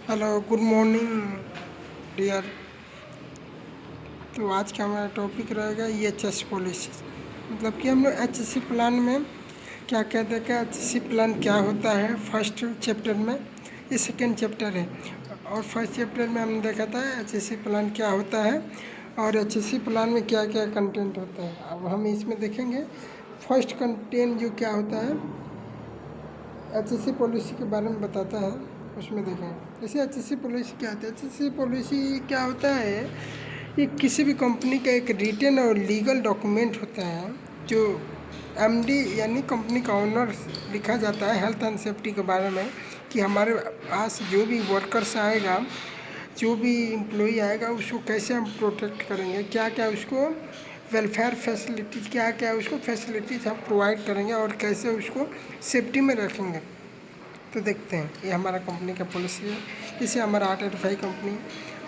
Hello, good morning dear. तो आज का हमारा टॉपिक रहेगा EHS पॉलिसी। मतलब कि हम लोग HSC प्लान में क्या क्या देखा, HSC प्लान क्या होता है फर्स्ट चैप्टर में, ये सेकेंड चैप्टर है। और फर्स्ट चैप्टर में हमने देखा था HSC प्लान क्या होता है और HSC प्लान में क्या क्या कंटेंट होता है। अब हम इसमें देखेंगे फर्स्ट कंटेंट जो क्या होता है, HSC पॉलिसी के बारे में बताता है, उसमें देखें। जैसे HSC पॉलिसी क्या होता है, HSC पॉलिसी क्या होता है, ये किसी भी कंपनी का एक रिटन और लीगल डॉक्यूमेंट होता है जो MD यानी कंपनी का ओनर लिखा जाता है हेल्थ एंड सेफ्टी के बारे में, कि हमारे पास जो भी वर्कर्स आएगा, जो भी एम्प्लॉई आएगा, उसको कैसे हम प्रोटेक्ट करेंगे, क्या क्या उसको वेलफेयर फैसिलिटीज़, क्या क्या उसको फैसिलिटीज़ हम प्रोवाइड करेंगे और कैसे उसको सेफ्टी में रखेंगे। तो देखते हैं, ये हमारा कंपनी का पॉलिसी है। जैसे हमारा 885 company,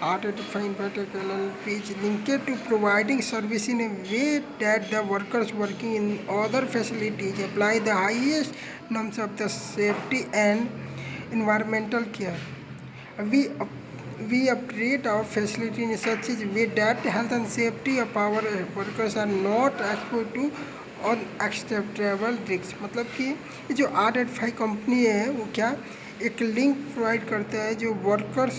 885 inverted LLP is linked to providing service in a way that the workers working in other facilities apply the highest norms of the safety and environmental care. We operate our facility in such a way that health and safety of our workers are not exposed to unacceptable risk. मतलब कि ये जो 885 company है वो क्या एक link provide करता है, जो वर्कर्स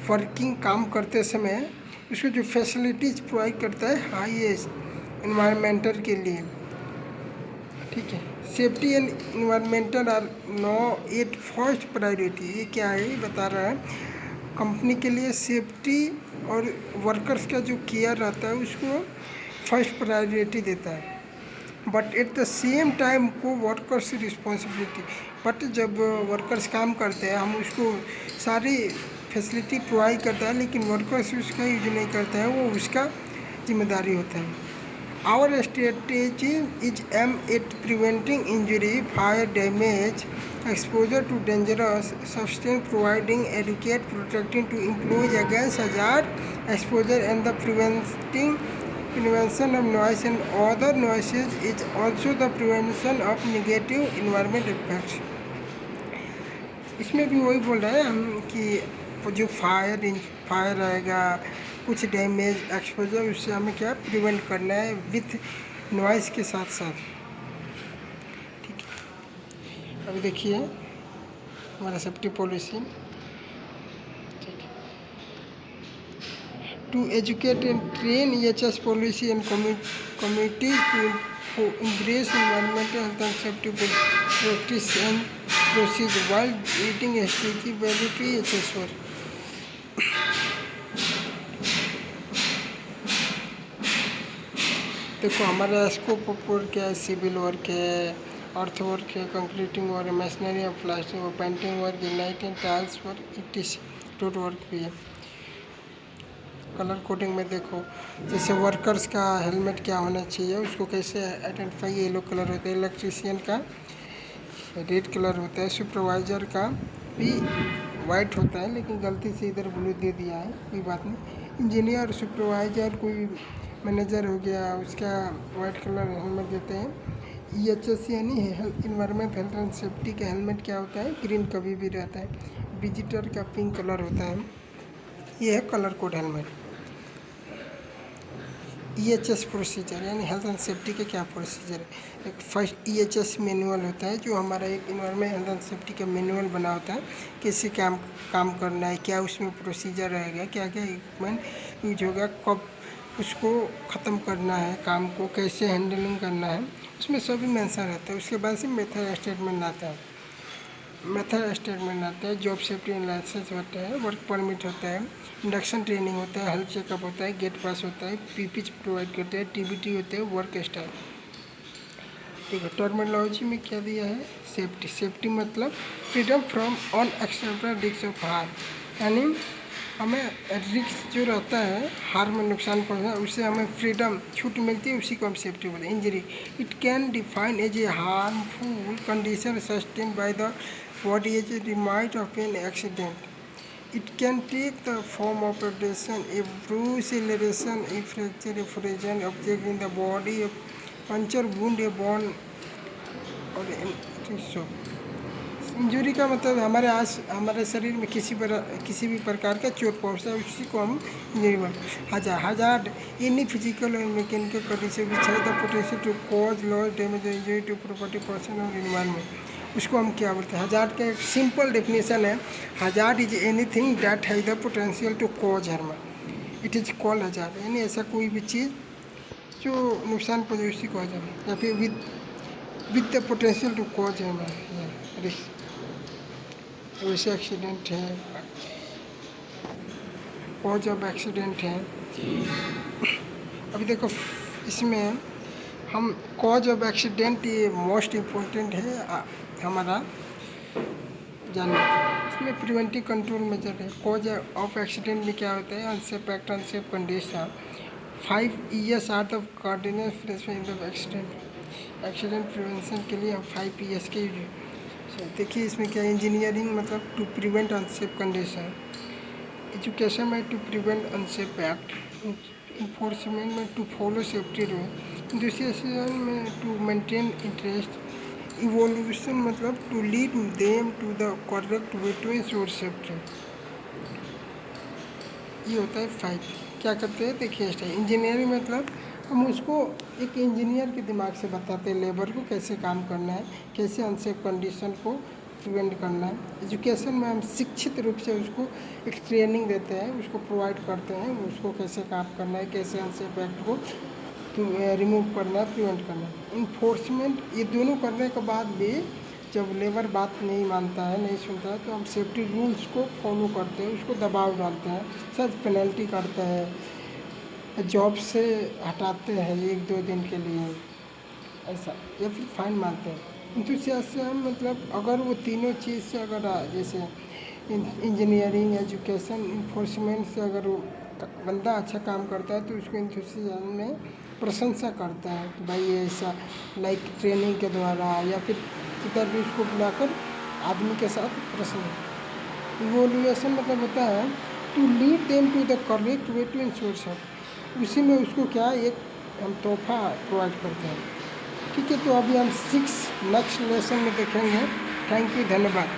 वर्किंग काम करते समय उसको जो फैसिलिटीज़ प्रोवाइड करता है हाईएस्ट इन्वायरमेंटल के लिए। ठीक है, safety and environmental are no at first priority. ये क्या है, ये बता रहा है कंपनी के लिए सेफ्टी और वर्कर्स का जो केयर रहता है उसको फर्स्ट प्रायोरिटी देता है। But at the same time को वर्कर्स रिस्पॉन्सिबिलिटी, बट जब वर्कर्स काम करते हैं हम उसको सारी फैसिलिटी प्रोवाइड करता है, लेकिन वर्कर्स उसका यूज नहीं करते हैं, वो उसका जिम्मेदारी होता है। Our strategy is aim at preventing injury, fire damage, exposure to dangerous substance, providing adequate protection to employees against hazard exposure, and the prevention of noise and other noises is also the prevention of negative environment effects. इसमें भी वही बोल रहे हैं हम कि जो fire आएगा, कुछ डैमेज एक्सपोजर, उससे हमें क्या प्रिवेंट करना है विथ नॉइज़ के साथ साथ। ठीक है, अभी देखिए हमारा safety policy. To educate and train EHS policy and committees to embrace environmental health and safety practice and procedure while creating a strategic value to EHS work. देखो हमारा स्कोप ऑफ वर्क क्या है, सिविल वर्क है, अर्थ work है, concreting work, machinery और plastic work, painting work, granite and tiles work, it road work भी है। Colour coding में देखो, जैसे वर्कर्स का हेलमेट क्या होना चाहिए, उसको कैसे आइडेंटिफाई, येलो कलर होता है, इलेक्ट्रीशियन का रेड कलर होता है, सुपरवाइज़र का भी वाइट होता है, लेकिन गलती से इधर ब्लू दे दिया है, कोई बात नहीं। इंजीनियर, सुपरवाइज़र, कोई मैनेजर हो गया, उसका वाइट कलर हेलमेट देते हैं। EHS यानी इन्वायरमेंट हेल्थ एंड सेफ्टी का हेलमेट क्या होता है, ग्रीन कभी भी रहता है। विजिटर का पिंक कलर होता है। ये है colour code helmet. EHS procedure यानी हेल्थ एंड सेफ्टी के क्या प्रोसीजर है। एक फर्स्ट EHS मैनुअल होता है, जो हमारा एक इन्वायरमेंट हेल्थ एंड सेफ्टी का मैनुअल बना होता है, कैसे काम करना है, क्या उसमें प्रोसीजर रहेगा, क्या क्या इक्विपमेंट यूज होगा, कब उसको ख़त्म करना है, काम को कैसे हैंडलिंग करना है, उसमें सभी मेंशन रहता है। उसके बाद से मेथड स्टेटमेंट आता है। जॉब सेफ्टी लाइसेंस होता है, वर्क परमिट होता है, इंडक्शन ट्रेनिंग होता है, हेल्थ चेकअप होता है, गेट पास होता है, PPE प्रोवाइड करते हैं, TBT होते हैं, वर्क स्टाइल। ठीक है, टर्मिनोलॉजी में क्या दिया है, सेफ्टी मतलब freedom from unacceptable risk of harm, यानी हमें रिस्क जो रहता है हार्म में नुकसान पहुँचना, उससे हमें फ्रीडम छूट मिलती है, उसी को हम सेफ्टी बोलते हैं। Injury, it can define as a harmful condition sustain by the body as a result of an accident. It can take the form of abrasion, a bruise, a laceration, a fracture, a frozen object in the body, a puncture wound, a bone, or an tissue. Injury का मतलब हमारे शरीर में किसी भी प्रकार का चोट पहुंचता है, उसी को हम इंजरी बोलते हैं। Hazard any physical or mechanical condition which has the potential to cause loss damage injury to property person or environment, उसको हम क्या बोलते हैं। हजार्ड का एक सिंपल डेफिनेशन है, hazard is anything that has the potential to cause harm, it is called hazard. यानी ऐसा कोई भी चीज़ जो नुकसान पहुँचे उसी को हजार्ड, या फिर with the potential to cause harm risk. वैसे एक्सीडेंट है, कॉज ऑफ एक्सीडेंट है। अभी देखो इसमें हम कॉज ऑफ एक्सीडेंट, ये मोस्ट इम्पोर्टेंट है हमारा जानना। इसमें प्रिवेंटिव कंट्रोल मेजर है। कॉज ऑफ एक्सीडेंट में क्या होता है, unsafe act, unsafe condition. 5 years are the cardinal prevention of accident. Accident prevention के लिए हम 5 years के देखिए इसमें क्या, इंजीनियरिंग मतलब to prevent unsafe condition, education में to prevent unsafe act, enforcement में to follow safety rule, industrial में टू मेंटेन इंटरेस्ट, इवोल्यूशन मतलब to lead them to the correct way to ensure safety. ये होता है 5। क्या करते हैं देखिए, इंजीनियरिंग मतलब हम उसको एक इंजीनियर के दिमाग से बताते हैं लेबर को कैसे काम करना है, कैसे अनसेफ कंडीशन को प्रिवेंट करना है। एजुकेशन में हम शिक्षित रूप से उसको एक ट्रेनिंग देते हैं, उसको प्रोवाइड करते हैं, उसको कैसे काम करना है, कैसे अनसेफ एक्ट को रिमूव करना है, प्रिवेंट करना है। इन्फोर्समेंट, ये दोनों करने के बाद भी जब लेबर बात नहीं मानता है, नहीं सुनता है, तो हम सेफ्टी रूल्स को फॉलो करते हैं, उसको दबाव डालते हैं, सच पेनल्टी करते हैं, जॉब से हटाते हैं 1-2 दिन के लिए ऐसा, या फिर फाइन मारते हैं। इंथुसियाज्म मतलब अगर वो तीनों चीज़ से अगर जैसे इंजीनियरिंग, एजुकेशन, इन्फोर्समेंट से अगर वो बंदा अच्छा काम करता है तो उसको इंथुसियाज्म में प्रशंसा करता है कि भाई ये ऐसा, लाइक ट्रेनिंग के द्वारा या फिर किधर भी उसको बुलाकर आदमी के साथ प्रसन्न। इवोल्यूशन मतलब होता है to lead them to the correct way to ensure safety, उसी में उसको क्या एक हम तोहफा प्रोवाइड करते हैं। ठीक है, तो अभी हम 6 नेक्स्ट लेसन में देखेंगे। थैंक यू, धन्यवाद।